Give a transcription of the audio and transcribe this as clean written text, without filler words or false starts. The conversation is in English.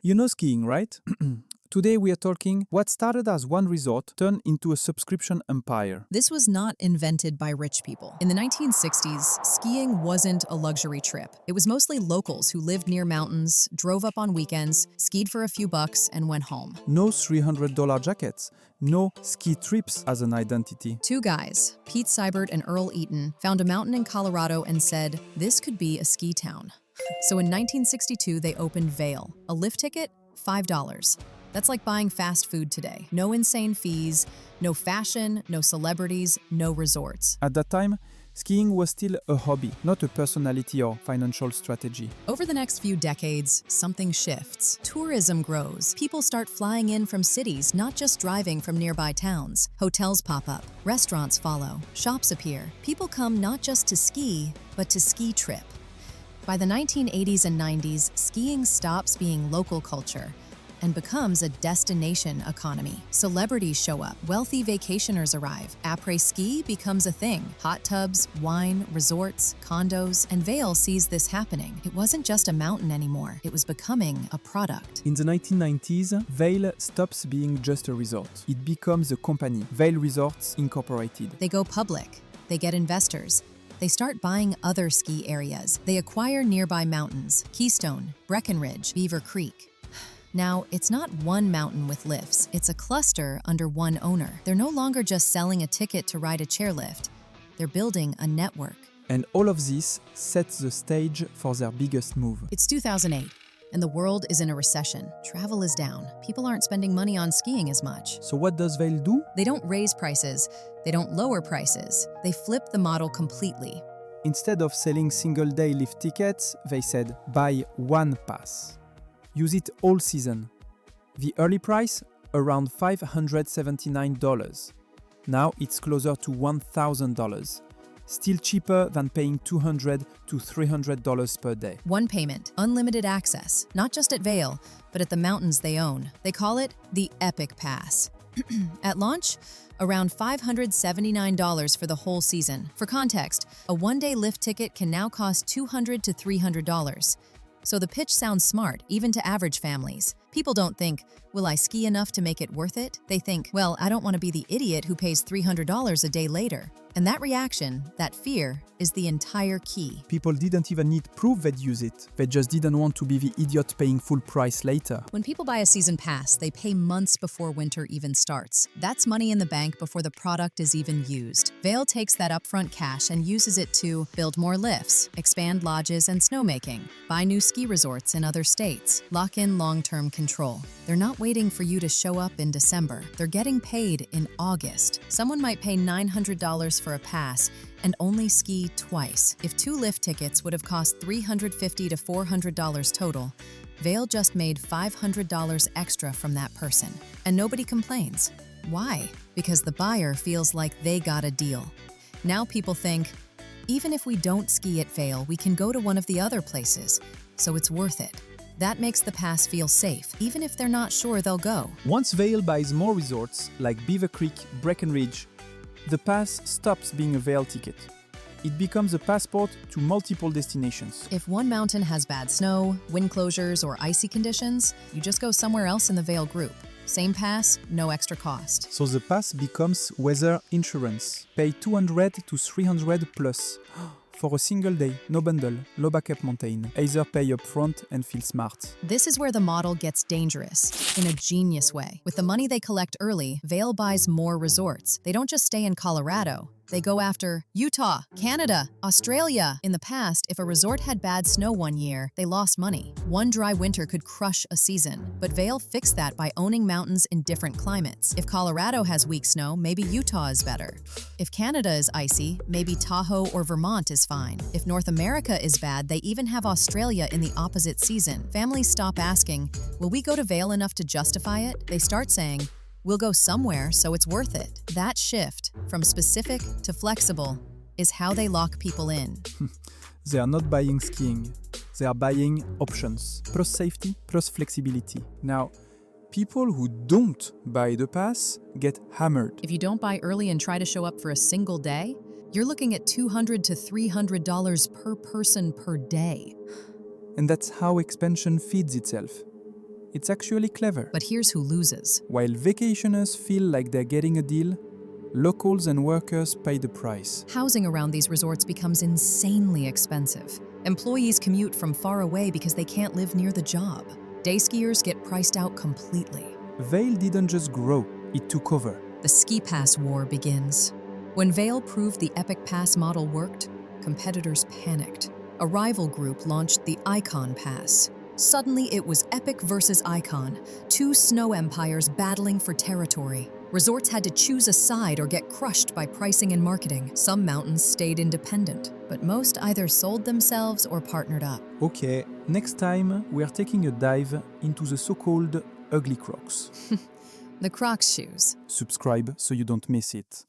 You know skiing, right? Today we are talking what started as one resort turned into a subscription empire. This was not invented by rich people. In the 1960s, skiing wasn't a luxury trip. It was mostly locals who lived near mountains, drove up on weekends, skied for a few bucks, and went home. No $300 jackets, no ski trips as an identity. Two guys, Pete Seibert and Earl Eaton, found a mountain in Colorado and said, this could be a ski town. So in 1962, they opened Vail. A lift ticket, $5. That's like buying fast food today. No insane fees, no fashion, no celebrities, no resorts. At that time, skiing was still a hobby, not a personality or financial strategy. Over the next few decades, something shifts. Tourism grows. People start flying in from cities, not just driving from nearby towns. Hotels pop up. Restaurants follow. Shops appear. People come not just to ski, but to ski trip. By the 1980s and 90s, skiing stops being local culture and becomes a destination economy. Celebrities show up, wealthy vacationers arrive, après-ski becomes a thing. Hot tubs, wine, resorts, condos, and Vail sees this happening. It wasn't just a mountain anymore, it was becoming a product. In the 1990s, Vail stops being just a resort. It becomes a company, Vail Resorts Incorporated. They go public, they get investors, they start buying other ski areas. They acquire nearby mountains, Keystone, Breckenridge, Beaver Creek. Now, it's not one mountain with lifts, it's a cluster under one owner. They're no longer just selling a ticket to ride a chairlift, they're building a network. And all of this sets the stage for their biggest move. It's 2008, and the world is in a recession. Travel is down. People aren't spending money on skiing as much. So what does Vail do? They don't raise prices, they don't lower prices. They flip the model completely. Instead of selling single-day lift tickets, they said, buy one pass. Use it all season. The early price, around $579. Now it's closer to $1,000. Still cheaper than paying $200 to $300 per day. One payment, unlimited access, not just at Vail, but at the mountains they own. They call it the Epic Pass. At launch, around $579 for the whole season. For context, a one-day lift ticket can now cost $200 to $300. So the pitch sounds smart, even to average families. People don't think, will I ski enough to make it worth it? They think, well, I don't want to be the idiot who pays $300 a day later. And that reaction, that fear, is the entire key. People didn't even need proof they'd use it. They just didn't want to be the idiot paying full price later. When people buy a season pass, they pay months before winter even starts. That's money in the bank before the product is even used. Vail takes that upfront cash and uses it to build more lifts, expand lodges and snowmaking, buy new ski resorts in other states, lock in long-term control. They're not waiting for you to show up in December. They're getting paid in August. Someone might pay $900 for a pass and only ski twice. If two lift tickets would have cost $350 to $400 total, Vail just made $500 extra from that person. And nobody complains. Why? Because the buyer feels like they got a deal. Now people think, even if we don't ski at Vail, we can go to one of the other places, so it's worth it. That makes the pass feel safe, even if they're not sure they'll go. Once Vail buys more resorts, like Beaver Creek, Breckenridge, the pass stops being a Vail ticket. It becomes a passport to multiple destinations. If one mountain has bad snow, wind closures, or icy conditions, you just go somewhere else in the Vail group. Same pass, no extra cost. So the pass becomes weather insurance. Pay $200 to $300 plus. For a single day, no bundle, low backup mountain. Either pay up front and feel smart. This is where the model gets dangerous, in a genius way. With the money they collect early, Vail buys more resorts. They don't just stay in Colorado. They go after Utah, Canada, Australia. In the past, if a resort had bad snow one year, they lost money. One dry winter could crush a season. But Vail fixed that by owning mountains in different climates. If Colorado has weak snow, maybe Utah is better. If Canada is icy, maybe Tahoe or Vermont is fine. If North America is bad, they even have Australia in the opposite season. Families stop asking, will we go to Vail enough to justify it? They start saying, we'll go somewhere so it's worth it. That shift, from specific to flexible, is how they lock people in. They are not buying skiing. They are buying options. Plus safety, plus flexibility. Now, people who don't buy the pass get hammered. If you don't buy early and try to show up for a single day, you're looking at $200 to $300 per person per day. And that's how expansion feeds itself. It's actually clever. But here's who loses. While vacationers feel like they're getting a deal, locals and workers pay the price. Housing around these resorts becomes insanely expensive. Employees commute from far away because they can't live near the job. Day skiers get priced out completely. Vail didn't just grow, it took over. The ski pass war begins. When Vail proved the Epic Pass model worked, competitors panicked. A rival group launched the Icon Pass. Suddenly, it was Epic versus Icon, two snow empires battling for territory. Resorts had to choose a side or get crushed by pricing and marketing. Some mountains stayed independent, but most either sold themselves or partnered up. Okay, next time we are taking a dive into the so-called ugly Crocs. The Crocs shoes. Subscribe so you don't miss it.